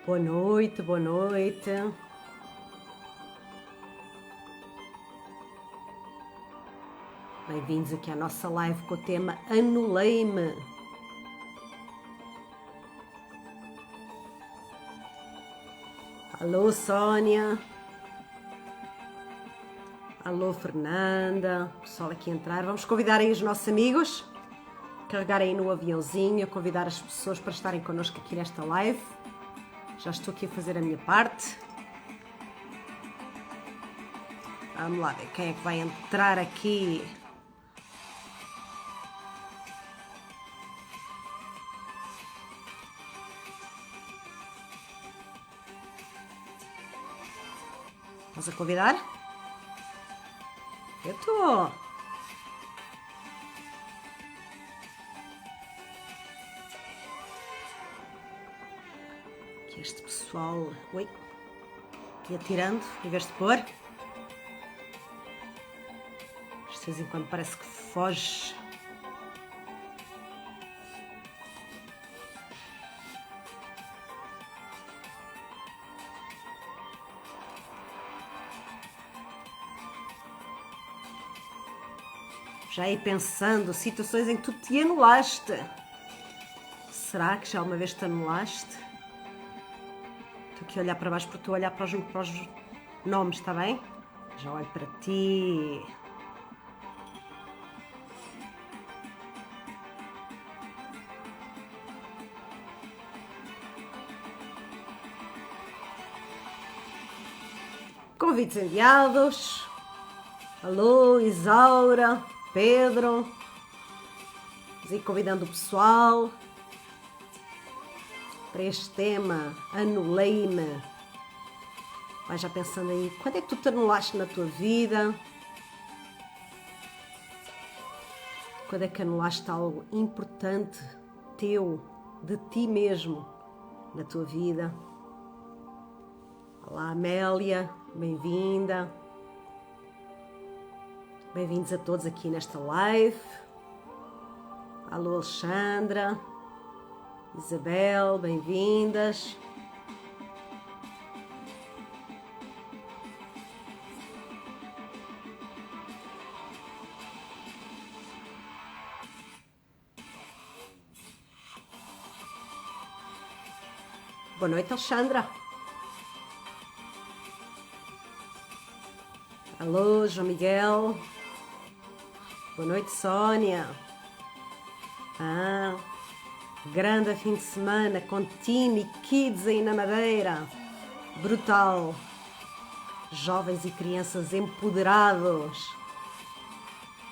Boa noite, boa noite. Bem-vindos aqui à nossa live com o tema Anulei-me. Alô, Sónia. Alô, Fernanda. O pessoal aqui a entrar. Vamos convidar aí os nossos amigos. Carregar aí no aviãozinho, convidar as pessoas para estarem connosco aqui nesta live. Já estou aqui a fazer a minha parte. Vamos lá ver quem é que vai entrar aqui. Estás a convidar? Eu estou. Aqui este pessoal... Oi. Aqui atirando, em vez de pôr. De vez em quando parece que foge. Já aí pensando, situações em que tu te anulaste. Será que já uma vez te anulaste? Estou aqui a olhar para baixo porque estou a olhar para os nomes, está bem? Já olho para ti. Convites enviados. Alô, Isaura, Pedro. Vamos ir convidando o pessoal para este tema. Anulei-me. Vai já pensando aí, quando é que tu te anulaste na tua vida? Quando é que anulaste algo importante teu, de ti mesmo, na tua vida? Olá, Amélia, bem-vinda. Bem-vindos a todos aqui nesta live. Alô, Alexandra, Isabel, bem-vindas. Boa noite, Alexandra. Alô, João Miguel. Boa noite, Sónia. Grande fim de semana com Teen e Kids aí na Madeira. Brutal. Jovens e crianças empoderados.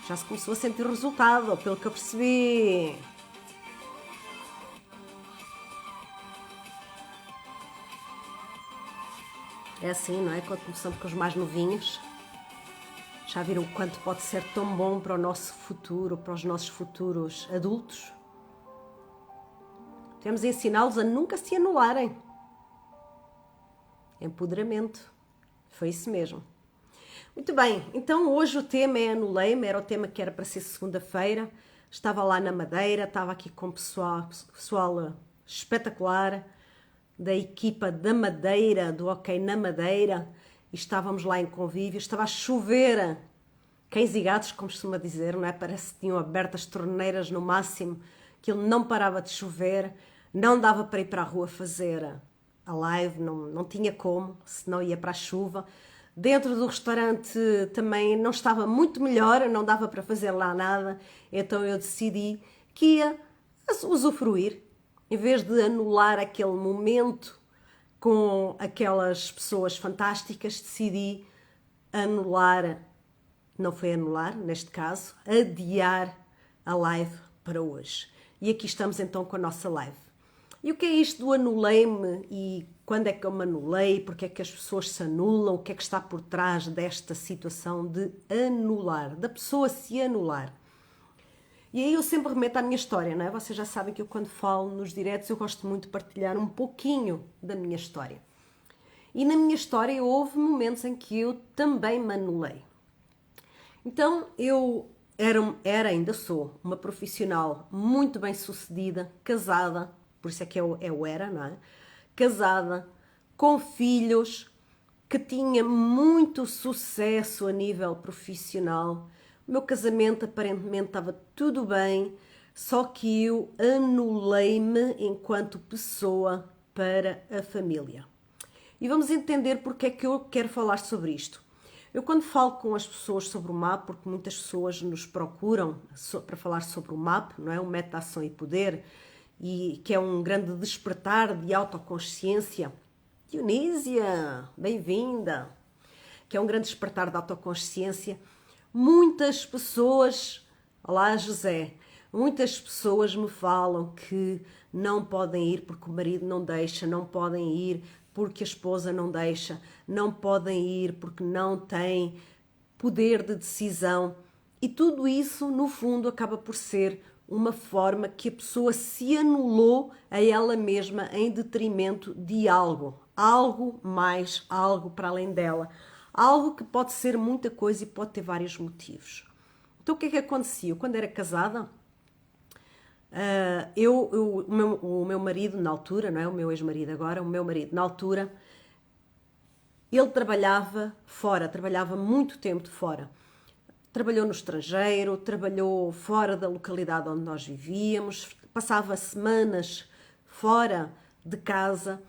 Já se começou a sentir o resultado, pelo que eu percebi. É assim, não é? Quando começamos com os mais novinhos. Já viram o quanto pode ser tão bom para o nosso futuro, para os nossos futuros adultos? Temos de ensiná-los a nunca se anularem. Empoderamento. Foi isso mesmo. Muito bem, então hoje o tema é Anulei-me, era o tema que era para ser segunda-feira. Estava lá na Madeira, estava aqui com pessoal espetacular da equipa da Madeira, do OK na Madeira, e estávamos lá em convívio, estava a chover, cães e gatos, como costuma dizer, não é? Parece que tinham aberto as torneiras no máximo, que ele não parava de chover, não dava para ir para a rua fazer a live, não tinha como, senão ia para a chuva. Dentro do restaurante também não estava muito melhor, não dava para fazer lá nada, então eu decidi que ia usufruir, em vez de anular aquele momento com aquelas pessoas fantásticas, decidi anular, não foi anular neste caso, adiar a live para hoje. E aqui estamos então com a nossa live. E o que é isto do anulei-me e quando é que eu me anulei, porque é que as pessoas se anulam, o que é que está por trás desta situação de anular, da pessoa se anular? E aí eu sempre remeto à minha história, não é? Vocês já sabem que eu quando falo nos diretos eu gosto muito de partilhar um pouquinho da minha história. E na minha história houve momentos em que eu também me anulei. Então eu ainda sou uma profissional muito bem sucedida, casada, por isso é que eu era, não é? casada, com filhos, que tinha muito sucesso a nível profissional. O meu casamento aparentemente estava tudo bem, só que eu anulei-me enquanto pessoa para a família. E vamos entender porque é que eu quero falar sobre isto. Eu quando falo com as pessoas sobre o MAP, porque muitas pessoas nos procuram para falar sobre o MAP, não é? O Método de Ação e Poder, e que é um grande despertar de autoconsciência. Dionísia, bem-vinda! Que é um grande despertar de autoconsciência. Muitas pessoas, olá José, muitas pessoas me falam que não podem ir porque o marido não deixa, não podem ir porque a esposa não deixa, não podem ir porque não têm poder de decisão. E tudo isso, no fundo, acaba por ser uma forma que a pessoa se anulou a ela mesma em detrimento de algo mais, algo para além dela. Algo que pode ser muita coisa e pode ter vários motivos. Então o que é que acontecia? Eu, quando era casada, o meu marido na altura, não é o meu ex-marido agora, o meu marido na altura, ele trabalhava fora, trabalhava muito tempo de fora. Trabalhou no estrangeiro, trabalhou fora da localidade onde nós vivíamos, passava semanas fora de casa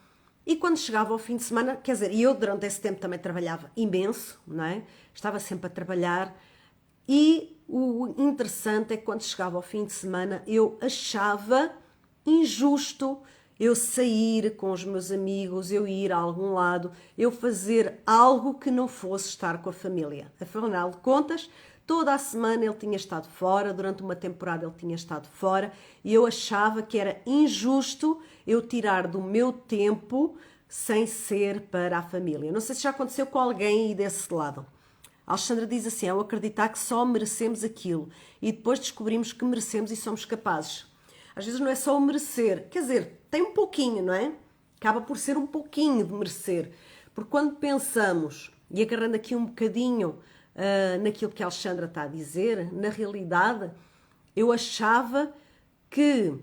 e quando chegava ao fim de semana, quer dizer, eu durante esse tempo também trabalhava imenso, não é? Estava sempre a trabalhar e o interessante é que quando chegava ao fim de semana eu achava injusto eu sair com os meus amigos, eu ir a algum lado, eu fazer algo que não fosse estar com a família. Afinal de contas, toda a semana ele tinha estado fora, durante uma temporada ele tinha estado fora e eu achava que era injusto eu tirar do meu tempo sem ser para a família. Não sei se já aconteceu com alguém aí desse lado. A Alexandra diz assim, ao acreditar que só merecemos aquilo e depois descobrimos que merecemos e somos capazes. Às vezes não é só o merecer, quer dizer, tem um pouquinho, não é? Acaba por ser um pouquinho de merecer. Porque quando pensamos, e agarrando aqui um bocadinho naquilo que a Alexandra está a dizer, na realidade, eu achava que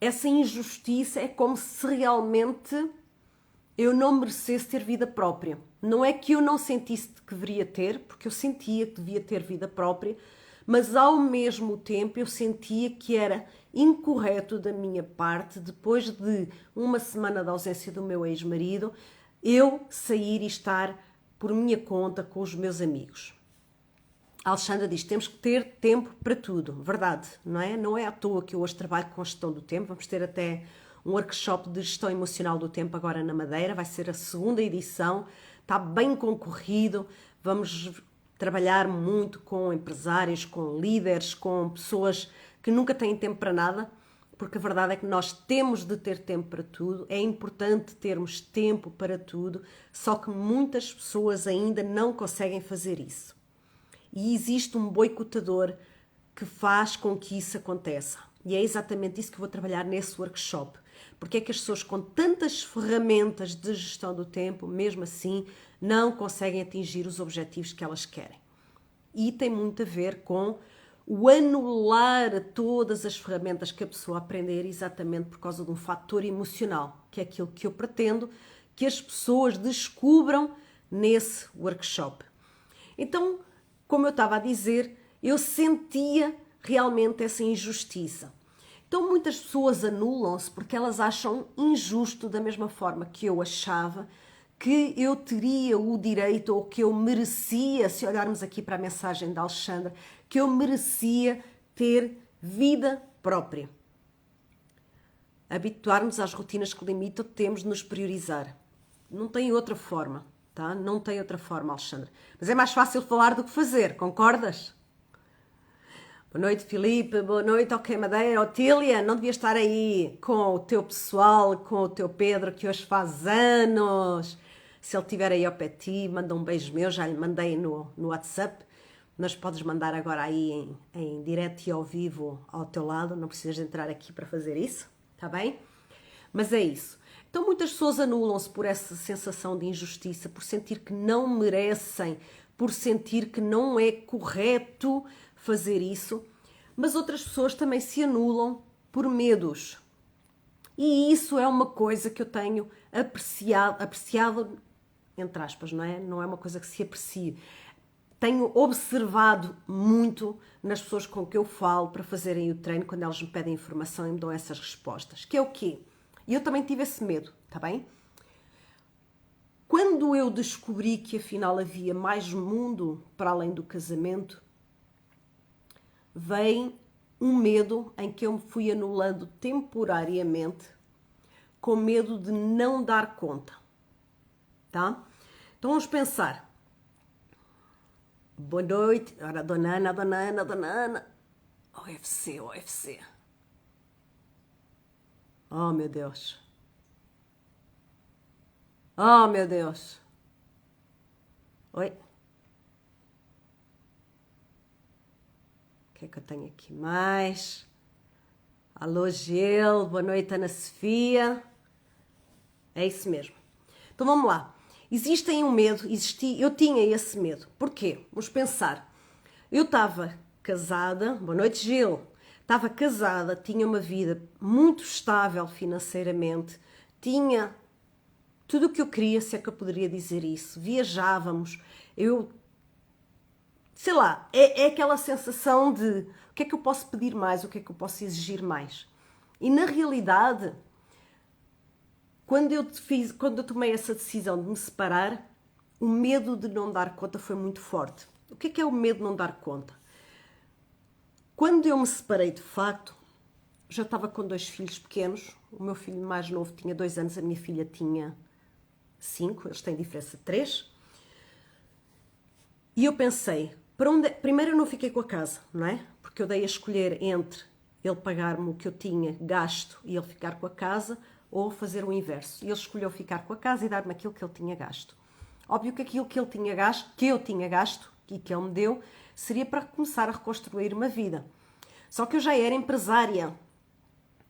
essa injustiça é como se realmente eu não merecesse ter vida própria. Não é que eu não sentisse que deveria ter, porque eu sentia que devia ter vida própria, mas ao mesmo tempo eu sentia que era incorreto da minha parte, depois de uma semana de ausência do meu ex-marido, eu sair e estar por minha conta com os meus amigos. A Alexandra diz, temos que ter tempo para tudo, verdade, não é? Não é à toa que eu hoje trabalho com gestão do tempo, vamos ter até um workshop de gestão emocional do tempo agora na Madeira, vai ser a segunda edição, está bem concorrido, vamos trabalhar muito com empresários, com líderes, com pessoas que nunca têm tempo para nada, porque a verdade é que nós temos de ter tempo para tudo, é importante termos tempo para tudo, só que muitas pessoas ainda não conseguem fazer isso. E existe um boicotador que faz com que isso aconteça. E é exatamente isso que eu vou trabalhar nesse workshop. Porque é que as pessoas com tantas ferramentas de gestão do tempo, mesmo assim, não conseguem atingir os objetivos que elas querem. E tem muito a ver com o anular todas as ferramentas que a pessoa aprender exatamente por causa de um fator emocional, que é aquilo que eu pretendo que as pessoas descubram nesse workshop. Então, como eu estava a dizer, eu sentia realmente essa injustiça. Então muitas pessoas anulam-se porque elas acham injusto da mesma forma que eu achava que eu teria o direito ou que eu merecia, se olharmos aqui para a mensagem da Alexandra, que eu merecia ter vida própria. Habituarmos às rotinas que limitam, temos de nos priorizar. Não tem outra forma, tá? Não tem outra forma, Alexandra. Mas é mais fácil falar do que fazer, concordas? Boa noite, Filipe. Boa noite, ok, Madeira. Otília, não devia estar aí com o teu pessoal, com o teu Pedro, que hoje faz anos. Se ele estiver aí ao pé de ti, manda um beijo meu, já lhe mandei no WhatsApp. Mas podes mandar agora aí em direto e ao vivo ao teu lado, não precisas entrar aqui para fazer isso, tá bem? Mas é isso. Então muitas pessoas anulam-se por essa sensação de injustiça, por sentir que não merecem, por sentir que não é correto fazer isso, mas outras pessoas também se anulam por medos. E isso é uma coisa que eu tenho apreciado entre aspas, não é? Não é uma coisa que se aprecie. Tenho observado muito nas pessoas com que eu falo para fazerem o treino, quando elas me pedem informação e me dão essas respostas. Que é o quê? E eu também tive esse medo, está bem? Quando eu descobri que afinal havia mais mundo para além do casamento, vem um medo em que eu me fui anulando temporariamente, com medo de não dar conta, tá? Então vamos pensar. Boa noite, ora, dona Ana, dona Ana, dona Ana. OFC, OFC. Oh, meu Deus. Oh, meu Deus. Oi? O que é que eu tenho aqui mais? Alô, Gil. Boa noite, Ana Sofia. É isso mesmo. Então vamos lá. Existem um medo, eu tinha esse medo. Porquê? Vamos pensar. Eu estava casada, boa noite, Gil. Estava casada, tinha uma vida muito estável financeiramente, tinha tudo o que eu queria, se é que eu poderia dizer isso. Viajávamos, sei lá, é aquela sensação de o que é que eu posso pedir mais, o que é que eu posso exigir mais. E na realidade, quando eu tomei essa decisão de me separar, o medo de não dar conta foi muito forte. O que é o medo de não dar conta? Quando eu me separei de facto, já estava com 2 filhos pequenos. O meu filho mais novo tinha 2 anos, a minha filha tinha 5, eles têm diferença de 3. E eu pensei, primeiro eu não fiquei com a casa, não é? Porque eu dei a escolher entre ele pagar-me o que eu tinha gasto e ele ficar com a casa, ou fazer o inverso. E ele escolheu ficar com a casa e dar-me aquilo que ele tinha gasto. Óbvio que aquilo que ele tinha gasto, que eu tinha gasto e que ele me deu, seria para começar a reconstruir uma vida. Só que eu já era empresária.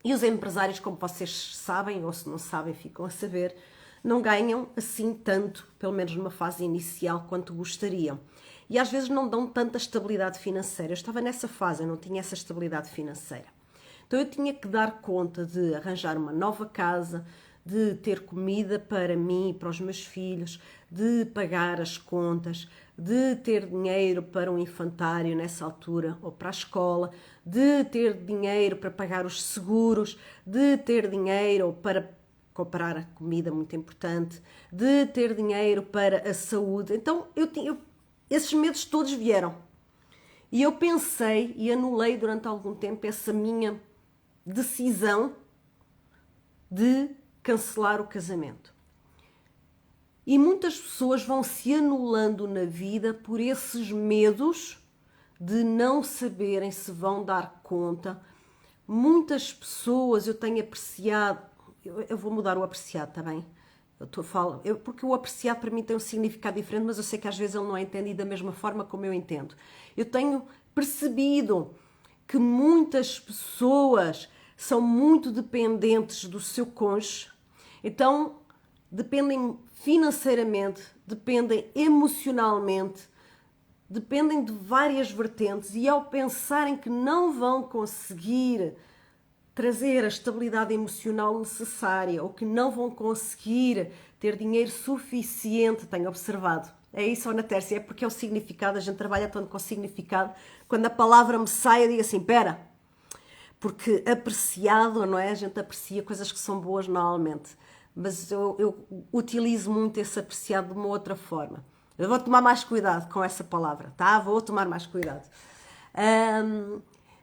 E os empresários, como vocês sabem, ou se não sabem, ficam a saber, não ganham assim tanto, pelo menos numa fase inicial, quanto gostariam. E às vezes não dão tanta estabilidade financeira. Eu estava nessa fase, eu não tinha essa estabilidade financeira. Então eu tinha que dar conta de arranjar uma nova casa, de ter comida para mim e para os meus filhos, de pagar as contas, de ter dinheiro para um infantário nessa altura ou para a escola, de ter dinheiro para pagar os seguros, de ter dinheiro para comprar a comida, muito importante, de ter dinheiro para a saúde. Então esses medos todos vieram. E eu pensei e anulei durante algum tempo essa minha decisão de cancelar o casamento. E muitas pessoas vão se anulando na vida por esses medos de não saberem se vão dar conta. Muitas pessoas eu tenho apreciado, eu vou mudar o apreciado, está bem? Porque o apreciado para mim tem um significado diferente, mas eu sei que às vezes ele não é entendido da mesma forma como eu entendo. Eu tenho percebido que muitas pessoas são muito dependentes do seu cônjuge, então dependem financeiramente, dependem emocionalmente, dependem de várias vertentes, e ao pensarem que não vão conseguir trazer a estabilidade emocional necessária ou que não vão conseguir ter dinheiro suficiente, tenho observado. É isso, Ana Tércia, é porque é o significado, a gente trabalha tanto com significado, quando a palavra me sai eu digo assim, pera, porque apreciado, não é? A gente aprecia coisas que são boas normalmente, mas eu utilizo muito esse apreciado de uma outra forma. Eu vou tomar mais cuidado com essa palavra, tá? Vou tomar mais cuidado.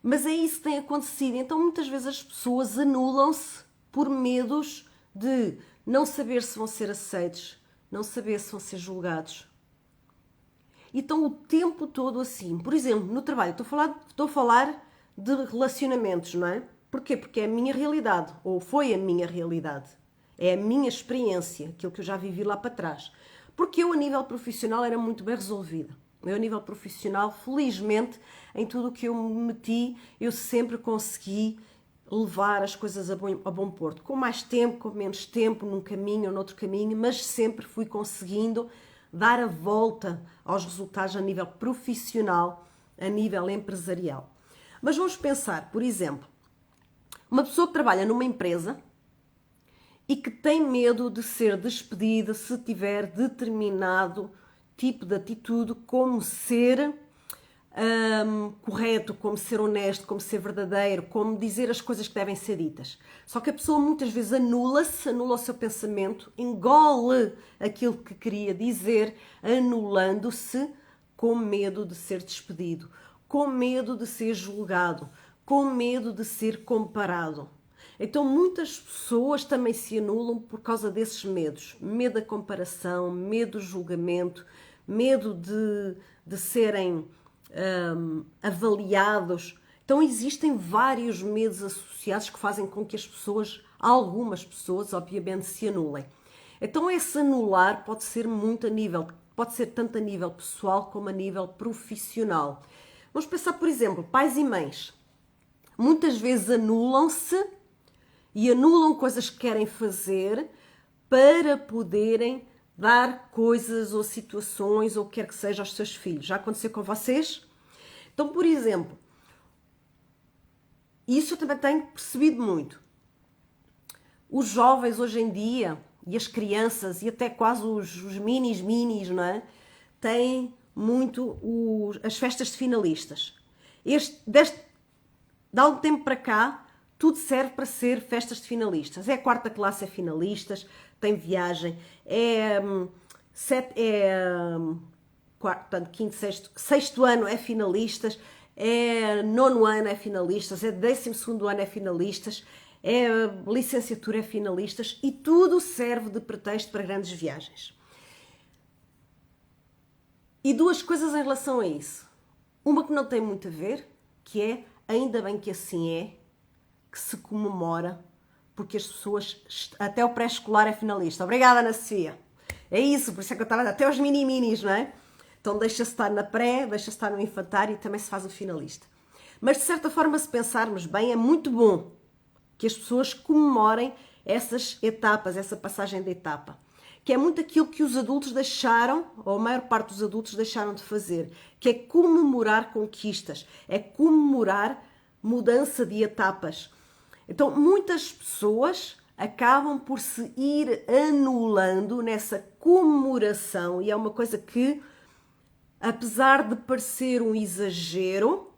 Mas é isso que tem acontecido. Então muitas vezes as pessoas anulam-se por medos de não saber se vão ser aceitos, não saber se vão ser julgados. E estão o tempo todo assim. Por exemplo, no trabalho, estou a falar de relacionamentos, não é? Porquê? Porque é a minha realidade, ou foi a minha realidade. É a minha experiência, aquilo que eu já vivi lá para trás. Porque eu, a nível profissional, era muito bem resolvida. Eu, a nível profissional, felizmente, em tudo o que eu me meti, eu sempre consegui levar as coisas a bom porto. Com mais tempo, com menos tempo, num caminho ou noutro caminho, mas sempre fui conseguindo dar a volta aos resultados a nível profissional, a nível empresarial. Mas vamos pensar, por exemplo, uma pessoa que trabalha numa empresa, e que tem medo de ser despedida se tiver determinado tipo de atitude, como ser correto, como ser honesto, como ser verdadeiro, como dizer as coisas que devem ser ditas. Só que a pessoa muitas vezes anula-se, anula o seu pensamento, engole aquilo que queria dizer, anulando-se com medo de ser despedido, com medo de ser julgado, com medo de ser comparado. Então muitas pessoas também se anulam por causa desses medos. Medo da comparação, medo do julgamento, medo de serem avaliados. Então existem vários medos associados que fazem com que as pessoas, algumas pessoas, obviamente, se anulem. Então esse anular pode ser muito a nível, pode ser tanto a nível pessoal como a nível profissional. Vamos pensar, por exemplo, pais e mães. Muitas vezes anulam-se e anulam coisas que querem fazer para poderem dar coisas ou situações ou o que quer que seja aos seus filhos. Já aconteceu com vocês? Então, por exemplo, isso eu também tenho percebido muito. Os jovens hoje em dia, e as crianças, e até quase os minis, não é? Têm muito as festas de finalistas. De algum tempo para cá, tudo serve para ser festas de finalistas. É a quarta classe, é finalistas, tem viagem, portanto, quinto, sexto ano é finalistas, é nono ano é finalistas, é 12º ano é finalistas, é licenciatura é finalistas e tudo serve de pretexto para grandes viagens. E duas coisas em relação a isso. Uma que não tem muito a ver, que é, ainda bem que assim é, que se comemora, porque as pessoas, até o pré-escolar é finalista. Obrigada, Ana Sofia. É isso, por isso é que eu estava, até os mini-minis, não é? Então deixa-se estar na pré, deixa-se estar no infantário e também se faz o finalista. Mas de certa forma, se pensarmos bem, é muito bom que as pessoas comemorem essas etapas, essa passagem de etapa. Que é muito aquilo que os adultos deixaram, ou a maior parte dos adultos deixaram de fazer, que é comemorar conquistas, é comemorar mudança de etapas. Então, muitas pessoas acabam por se ir anulando nessa comemoração, e é uma coisa que, apesar de parecer um exagero,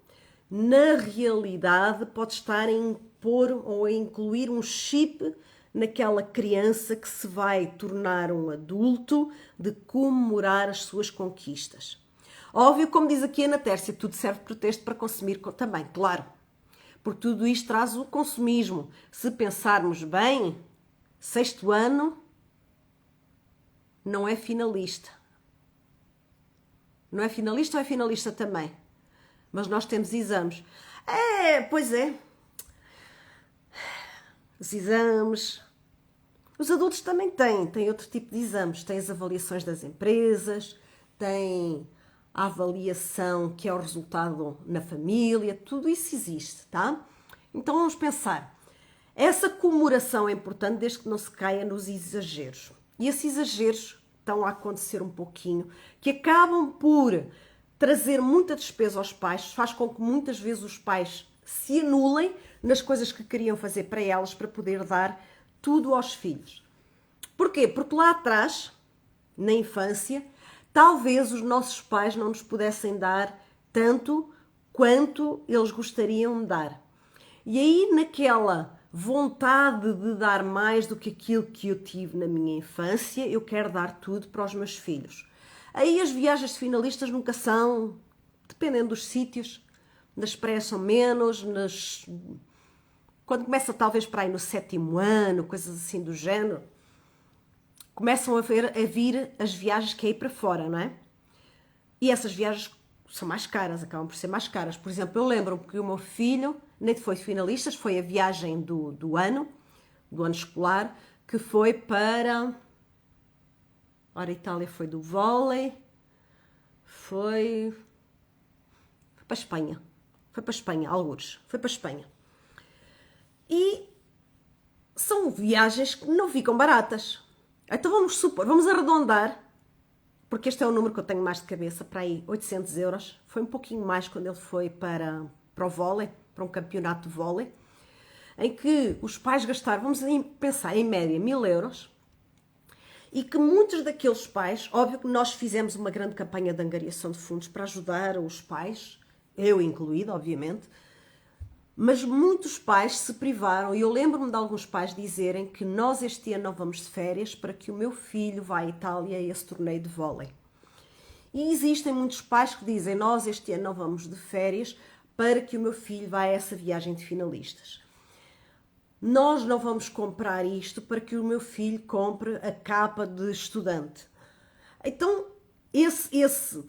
na realidade pode estar a impor ou a incluir um chip naquela criança que se vai tornar um adulto, de comemorar as suas conquistas. Óbvio, como diz aqui a Ana Tércia, tudo serve de pretexto para consumir também, claro. Porque tudo isto traz o consumismo. Se pensarmos bem, sexto ano não é finalista. Não é finalista ou é finalista também? Mas nós temos exames. Pois é. Os exames. Os adultos também têm outro tipo de exames. Têm as avaliações das empresas, têm a avaliação que é o resultado na família, tudo isso existe, tá? Então vamos pensar. Essa comemoração é importante desde que não se caia nos exageros. E esses exageros estão a acontecer um pouquinho, que acabam por trazer muita despesa aos pais, faz com que muitas vezes os pais se anulem nas coisas que queriam fazer para elas, para poder dar tudo aos filhos. Porquê? Porque lá atrás, na infância, talvez os nossos pais não nos pudessem dar tanto quanto eles gostariam de dar. E aí, naquela vontade de dar mais do que aquilo que eu tive na minha infância, eu quero dar tudo para os meus filhos. Aí as viagens de finalistas nunca são, dependendo dos sítios, nas praias são menos, quando começa talvez para aí no 7º ano, coisas assim do género, começam a vir as viagens que é ir para fora, não é? E essas viagens são mais caras, acabam por ser mais caras. Por exemplo, eu lembro-me que o meu filho nem foi finalistas, foi a viagem do ano escolar, que foi para... Ora, a Itália foi do vôlei, foi para a Espanha. Foi para a Espanha, algures. Foi para a Espanha. E são viagens que não ficam baratas. Então vamos supor, vamos arredondar, porque este é o número que eu tenho mais de cabeça, para aí 800 euros. Foi um pouquinho mais quando ele foi para o vôlei, para um campeonato de vôlei. em que os pais gastaram, vamos pensar, em média 1000 euros, e que muitos daqueles pais, óbvio que nós fizemos uma grande campanha de angariação de fundos para ajudar os pais, eu incluído, obviamente, mas muitos pais se privaram, e eu lembro-me de alguns pais dizerem que nós este ano não vamos de férias para que o meu filho vá à Itália a esse torneio de vôlei. E existem muitos pais que dizem, nós este ano não vamos de férias para que o meu filho vá a essa viagem de finalistas. Nós não vamos comprar isto para que o meu filho compre a capa de estudante. Então, esse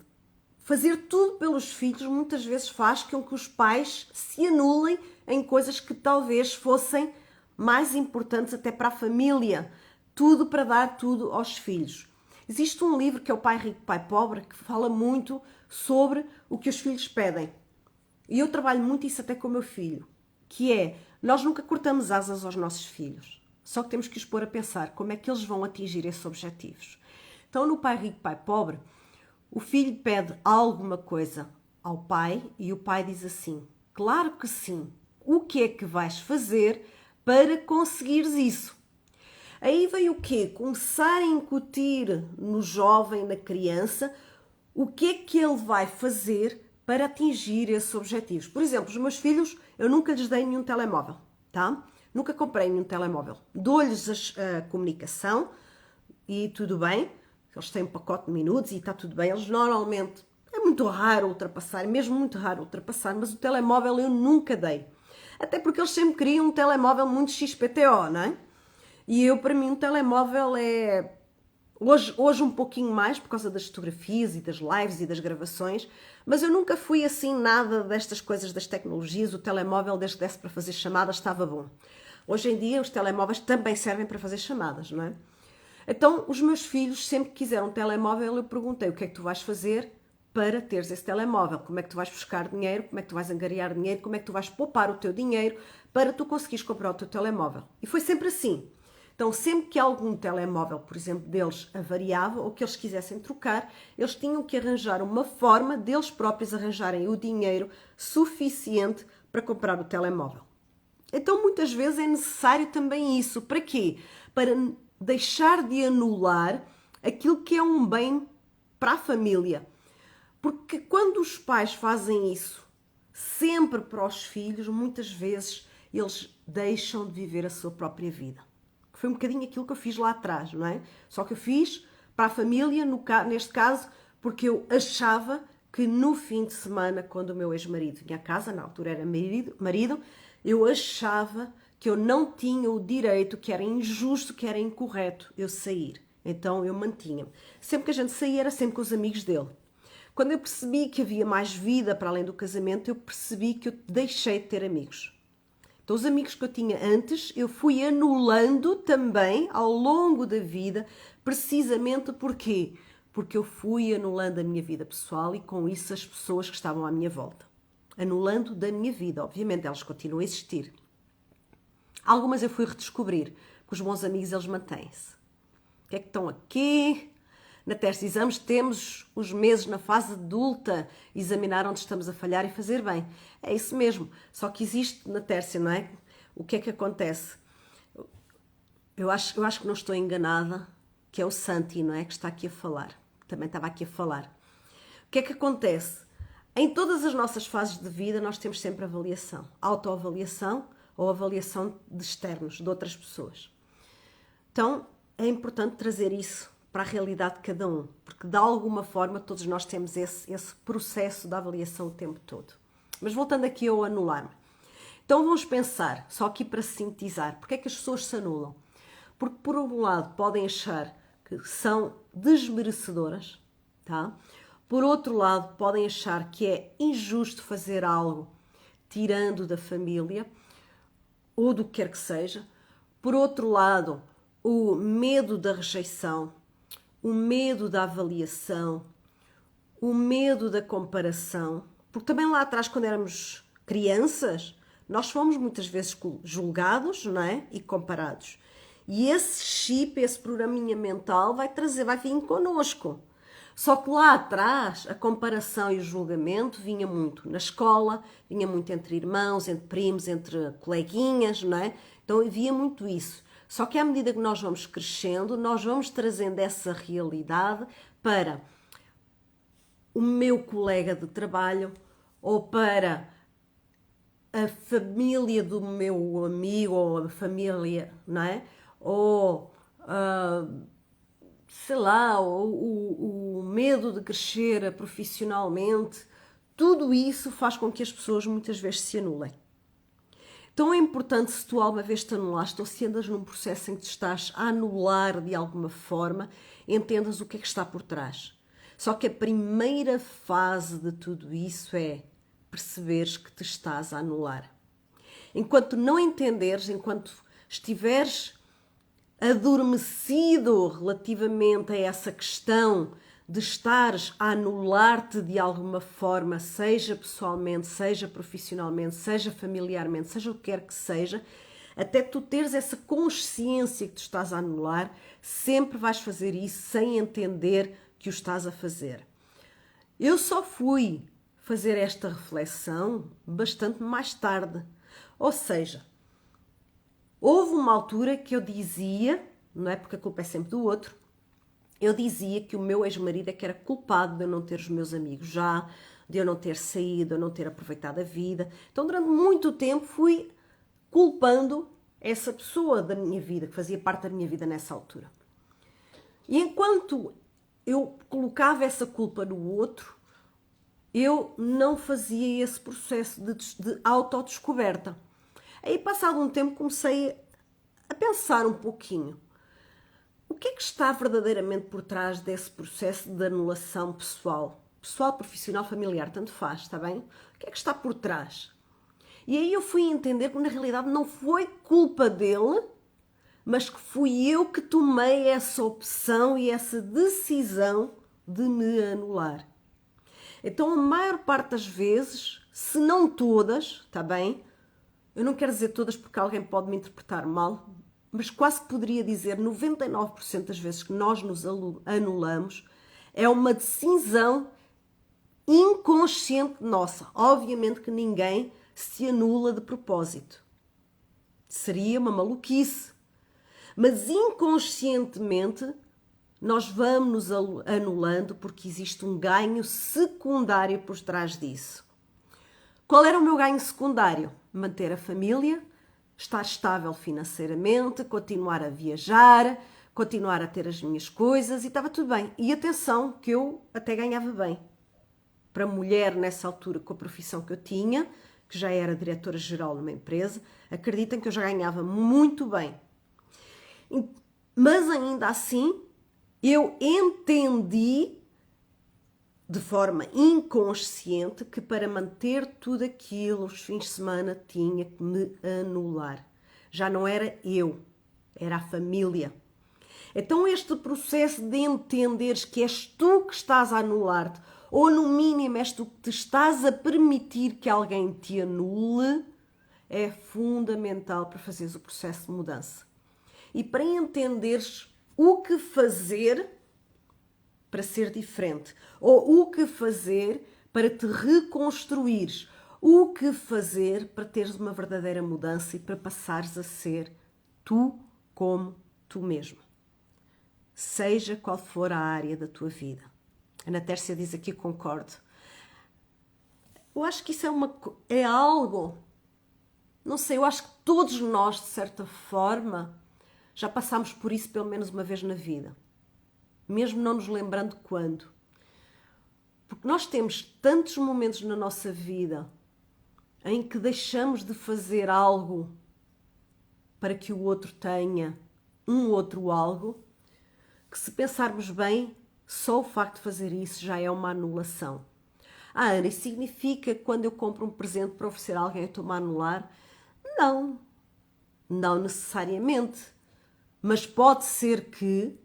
fazer tudo pelos filhos muitas vezes faz com que os pais se anulem em coisas que talvez fossem mais importantes até para a família. Tudo para dar tudo aos filhos. Existe um livro que é o Pai Rico, Pai Pobre, que fala muito sobre o que os filhos pedem. E eu trabalho muito isso até com o meu filho, que é, nós nunca cortamos asas aos nossos filhos, só que temos que os pôr a pensar como é que eles vão atingir esses objetivos. Então, no Pai Rico, Pai Pobre, o filho pede alguma coisa ao pai e o pai diz assim, claro que sim, o que é que vais fazer para conseguires isso? Aí vem o quê? Começar a incutir no jovem, na criança, o que é que ele vai fazer para atingir esses objetivos. Por exemplo, os meus filhos, eu nunca lhes dei nenhum telemóvel, tá? Nunca comprei nenhum telemóvel. Dou-lhes a comunicação e tudo bem, eles têm um pacote de minutos e está tudo bem. Eles normalmente, é muito raro ultrapassar, mesmo muito raro ultrapassar, mas o telemóvel eu nunca dei. Até porque eles sempre queriam um telemóvel muito XPTO, não é? E eu, para mim, um telemóvel é... Hoje um pouquinho mais, por causa das fotografias e das lives e das gravações, mas eu nunca fui assim nada destas coisas das tecnologias. O telemóvel, desde que desse para fazer chamadas, estava bom. Hoje em dia, os telemóveis também servem para fazer chamadas, não é? Então, os meus filhos sempre que quiseram um telemóvel, eu perguntei o que é que tu vais fazer para teres esse telemóvel? Como é que tu vais buscar dinheiro? Como é que tu vais angariar dinheiro? Como é que tu vais poupar o teu dinheiro para tu conseguires comprar o teu telemóvel? E foi sempre assim. Então, sempre que algum telemóvel, por exemplo, deles avariava ou que eles quisessem trocar, eles tinham que arranjar uma forma deles próprios arranjarem o dinheiro suficiente para comprar o telemóvel. Então, muitas vezes é necessário também isso. Para quê? Para deixar de anular aquilo que é um bem para a família. Porque quando os pais fazem isso sempre para os filhos, muitas vezes eles deixam de viver a sua própria vida. Foi um bocadinho aquilo que eu fiz lá atrás, não é? Só que eu fiz para a família, neste caso, porque eu achava que no fim de semana, quando o meu ex-marido vinha a casa, na altura era marido, eu achava que eu não tinha o direito, que era injusto, que era incorreto eu sair. Então eu mantinha-me. Sempre que a gente saía era sempre com os amigos dele. Quando eu percebi que havia mais vida para além do casamento, eu percebi que eu deixei de ter amigos. Então os amigos que eu tinha antes, eu fui anulando também ao longo da vida, precisamente porquê? Porque eu fui anulando a minha vida pessoal e com isso as pessoas que estavam à minha volta. Anulando da minha vida, obviamente, elas continuam a existir. Algumas eu fui redescobrir, porque os bons amigos eles mantêm-se. O que é que estão aqui? Na teste de exames temos os meses na fase adulta, examinar onde estamos a falhar e fazer bem. É isso mesmo, só que existe na tércia, não é? O que é que acontece? Eu acho que não estou enganada, que é o Santi, não é? Que está aqui a falar. Também estava aqui a falar. O que é que acontece? Em todas as nossas fases de vida nós temos sempre avaliação. Autoavaliação ou avaliação de externos, de outras pessoas. Então, é importante trazer isso para a realidade de cada um, porque de alguma forma todos nós temos esse processo de avaliação o tempo todo. Mas voltando aqui ao anular-me. Então vamos pensar, só aqui para sintetizar, porque é que as pessoas se anulam? Porque por um lado podem achar que são desmerecedoras, tá? Por outro lado podem achar que é injusto fazer algo tirando da família, ou do que quer que seja. Por outro lado, o medo da rejeição, o medo da avaliação, o medo da comparação, porque também lá atrás, quando éramos crianças, nós fomos muitas vezes julgados, não é? E comparados. E esse chip, esse programinha mental vai vir connosco. Só que lá atrás a comparação e o julgamento vinha muito na escola, vinha muito entre irmãos, entre primos, entre coleguinhas, não é? Então havia muito isso. Só que à medida que nós vamos crescendo, nós vamos trazendo essa realidade para o meu colega de trabalho ou para a família do meu amigo ou a família, não é? Ou, sei lá, o medo de crescer profissionalmente. Tudo isso faz com que as pessoas muitas vezes se anulem. Então é importante, se tu alguma vez te anulaste ou se andas num processo em que te estás a anular de alguma forma, entendas o que é que está por trás. Só que a primeira fase de tudo isso é perceberes que te estás a anular. Enquanto não entenderes, enquanto estiveres adormecido relativamente a essa questão de estares a anular-te de alguma forma, seja pessoalmente, seja profissionalmente, seja familiarmente, seja o que quer que seja, até tu teres essa consciência que tu estás a anular, sempre vais fazer isso sem entender que o estás a fazer. Eu só fui fazer esta reflexão bastante mais tarde. Ou seja, houve uma altura que eu dizia, não é porque a culpa é sempre do outro, eu dizia que o meu ex-marido é que era culpado de eu não ter os meus amigos já, de eu não ter saído, de eu não ter aproveitado a vida. Então, durante muito tempo, fui culpando essa pessoa da minha vida, que fazia parte da minha vida nessa altura. E enquanto eu colocava essa culpa no outro, eu não fazia esse processo de autodescoberta. Aí, passado um tempo, comecei a pensar um pouquinho. O que é que está verdadeiramente por trás desse processo de anulação pessoal? Pessoal, profissional, familiar, tanto faz, está bem? O que é que está por trás? E aí eu fui entender que na realidade não foi culpa dele, mas que fui eu que tomei essa opção e essa decisão de me anular. Então a maior parte das vezes, se não todas, está bem? Eu não quero dizer todas porque alguém pode me interpretar mal, mas quase que poderia dizer 99% das vezes que nós nos anulamos é uma decisão inconsciente nossa. Obviamente que ninguém se anula de propósito. Seria uma maluquice. Mas inconscientemente nós vamos nos anulando porque existe um ganho secundário por trás disso. Qual era o meu ganho secundário? Manter a família, estar estável financeiramente, continuar a viajar, continuar a ter as minhas coisas e estava tudo bem. E atenção, que eu até ganhava bem. Para mulher nessa altura, com a profissão que eu tinha, que já era diretora-geral numa empresa, acreditem que eu já ganhava muito bem. Mas ainda assim, eu entendi de forma inconsciente que para manter tudo aquilo os fins de semana tinha que me anular. Já não era eu, era a família. Então este processo de entenderes que és tu que estás a anular-te, ou no mínimo és tu que te estás a permitir que alguém te anule, é fundamental para fazeres o processo de mudança. E para entenderes o que fazer para ser diferente, ou o que fazer para te reconstruires, o que fazer para teres uma verdadeira mudança e para passares a ser tu como tu mesmo. Seja qual for a área da tua vida. A Ana Tércia diz aqui, concordo. Eu acho que isso é algo, não sei, eu acho que todos nós, de certa forma, já passámos por isso pelo menos uma vez na vida. Mesmo não nos lembrando quando. Porque nós temos tantos momentos na nossa vida em que deixamos de fazer algo para que o outro tenha um outro algo, que se pensarmos bem, só o facto de fazer isso já é uma anulação. Ah, Ana, isso significa que quando eu compro um presente para oferecer a alguém eu estou-me a anular? Não, não necessariamente. Mas pode ser que,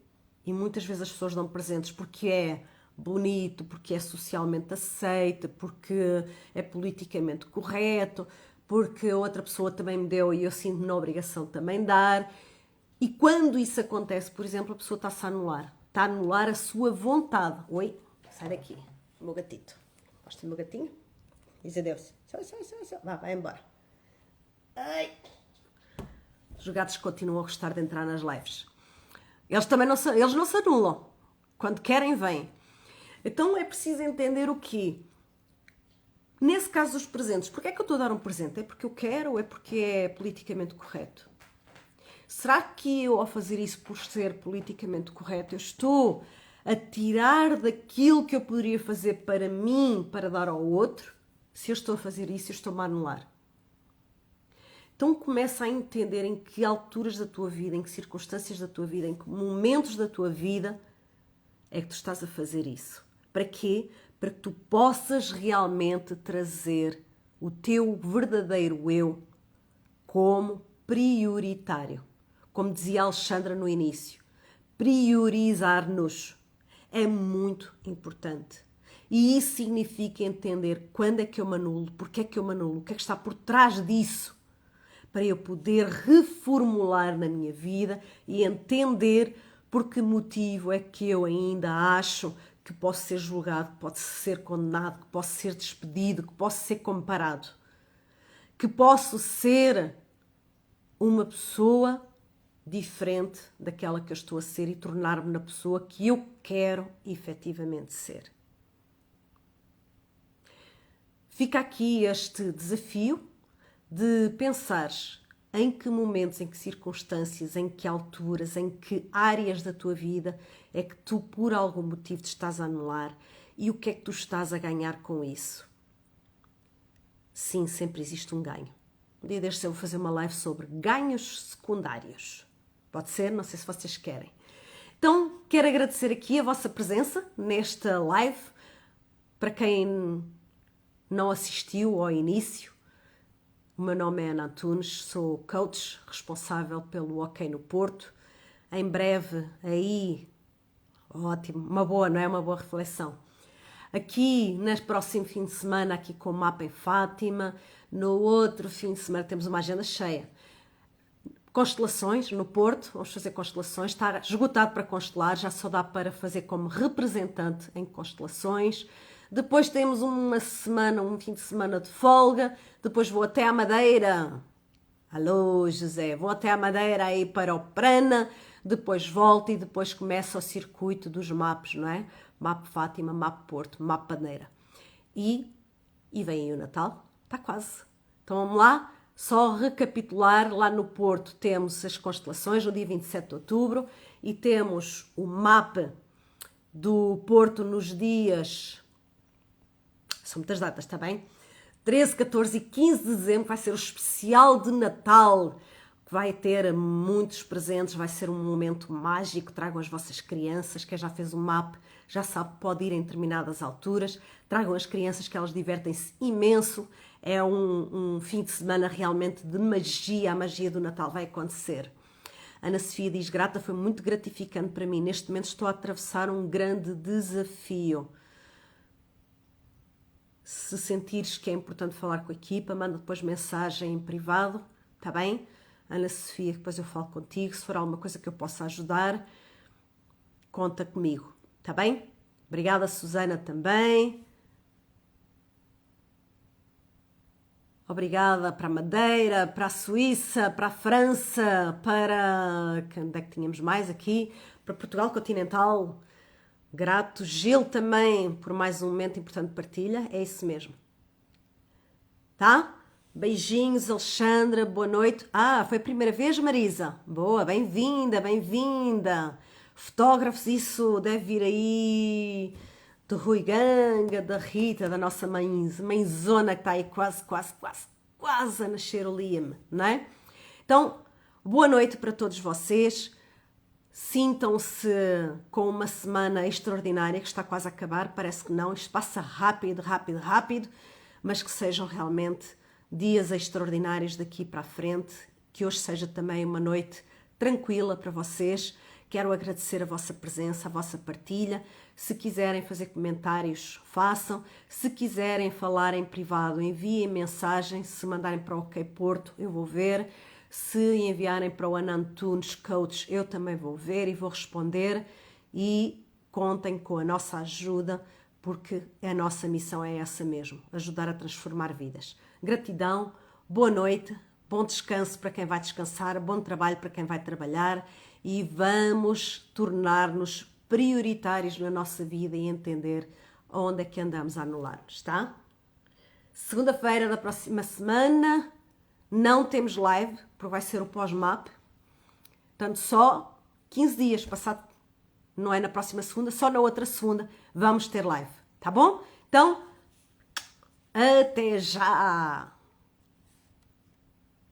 e muitas vezes as pessoas dão presentes porque é bonito, porque é socialmente aceito, porque é politicamente correto, porque outra pessoa também me deu e eu sinto-me na obrigação de também dar. E quando isso acontece, por exemplo, a pessoa está-se a anular. está a anular a sua vontade. Oi, sai daqui, o meu gatito. Gosta do meu gatinho? Diz adeus. Vá, vai embora. Ai. Os gatos continuam a gostar de entrar nas lives. Eles também não se anulam. Quando querem, vêm. Então é preciso entender o quê? Nesse caso dos presentes, porque é que eu estou a dar um presente? É porque eu quero ou é porque é politicamente correto? Será que eu, ao fazer isso por ser politicamente correto, eu estou a tirar daquilo que eu poderia fazer para mim, para dar ao outro? Se eu estou a fazer isso, eu estou-me a anular. Então começa a entender em que alturas da tua vida, em que circunstâncias da tua vida, em que momentos da tua vida é que tu estás a fazer isso. Para quê? Para que tu possas realmente trazer o teu verdadeiro eu como prioritário. Como dizia a Alexandra no início, priorizar-nos é muito importante. E isso significa entender quando é que eu me anulo, porque é que eu me anulo, o que é que está por trás disso, para eu poder reformular na minha vida e entender por que motivo é que eu ainda acho que posso ser julgado, que posso ser condenado, que posso ser despedido, que posso ser comparado, que posso ser uma pessoa diferente daquela que eu estou a ser e tornar-me na pessoa que eu quero efetivamente ser. Fica aqui este desafio de pensares em que momentos, em que circunstâncias, em que alturas, em que áreas da tua vida é que tu, por algum motivo, te estás a anular e o que é que tu estás a ganhar com isso. Sim, sempre existe um ganho. Um dia destes eu vou fazer uma live sobre ganhos secundários. Pode ser? Não sei se vocês querem. Então, quero agradecer aqui a vossa presença nesta live. Para quem não assistiu ao início, o meu nome é Ana Antunes, sou coach responsável pelo OK no Porto. Em breve, aí, ótimo, uma boa, não é? Uma boa reflexão. Aqui, neste próximo fim de semana, aqui com o Mapa em Fátima. No outro fim de semana temos uma agenda cheia. Constelações no Porto, vamos fazer constelações, está esgotado para constelar, já só dá para fazer como representante em constelações. Depois temos uma semana, um fim de semana de folga, depois vou até à Madeira. Alô, José, vou até à Madeira aí para o Prana, depois volto e depois começa o circuito dos mapas, não é? Mapa Fátima, Mapa Porto, Mapa Madeira. E vem aí o Natal, está quase. Então vamos lá. Só recapitular, lá no Porto temos as constelações no dia 27 de outubro e temos o mapa do Porto nos dias... São muitas datas, está bem? 13, 14 e 15 de dezembro vai ser o especial de Natal, que vai ter muitos presentes, vai ser um momento mágico. Tragam as vossas crianças, quem já fez o mapa já sabe que pode ir em determinadas alturas. Tragam as crianças que elas divertem-se imenso. É um fim de semana realmente de magia, a magia do Natal vai acontecer. Ana Sofia diz, grata, foi muito gratificante para mim. Neste momento estou a atravessar um grande desafio. Se sentires que é importante falar com a equipa, manda depois mensagem em privado, está bem? Ana Sofia, depois eu falo contigo. Se for alguma coisa que eu possa ajudar, conta comigo, está bem? Obrigada, Susana, também. Obrigada para a Madeira, para a Suíça, para a França, para... Onde é que tínhamos mais aqui? Para Portugal continental. Grato. Gil também por mais um momento importante de partilha. É isso mesmo. Tá? Beijinhos, Alexandra. Boa noite. Ah, foi a primeira vez, Marisa? Boa, bem-vinda, bem-vinda. Fotógrafos, isso deve vir aí... do Rui Ganga, da Rita, da nossa mãezona que está aí quase a nascer o Liam, não é? Então, boa noite para todos vocês. Sintam-se com uma semana extraordinária que está quase a acabar, parece que não, isto passa rápido, mas que sejam realmente dias extraordinários daqui para a frente, que hoje seja também uma noite tranquila para vocês. Quero agradecer a vossa presença, a vossa partilha. Se quiserem fazer comentários, façam. Se quiserem falar em privado, enviem mensagem. Se mandarem para o OK Porto, eu vou ver. Se enviarem para o Ana Antunes Coach, eu também vou ver e vou responder. e contem com a nossa ajuda, porque a nossa missão é essa mesmo, ajudar a transformar vidas. Gratidão, boa noite, bom descanso para quem vai descansar, bom trabalho para quem vai trabalhar e vamos tornar-nos prioritários na nossa vida e entender onde é que andamos a anular-nos, tá? Segunda-feira da próxima semana não temos live, porque vai ser o pós-MAP. Portanto, só 15 dias passado, não é na próxima segunda, só na outra segunda vamos ter live, tá bom? Então, até já!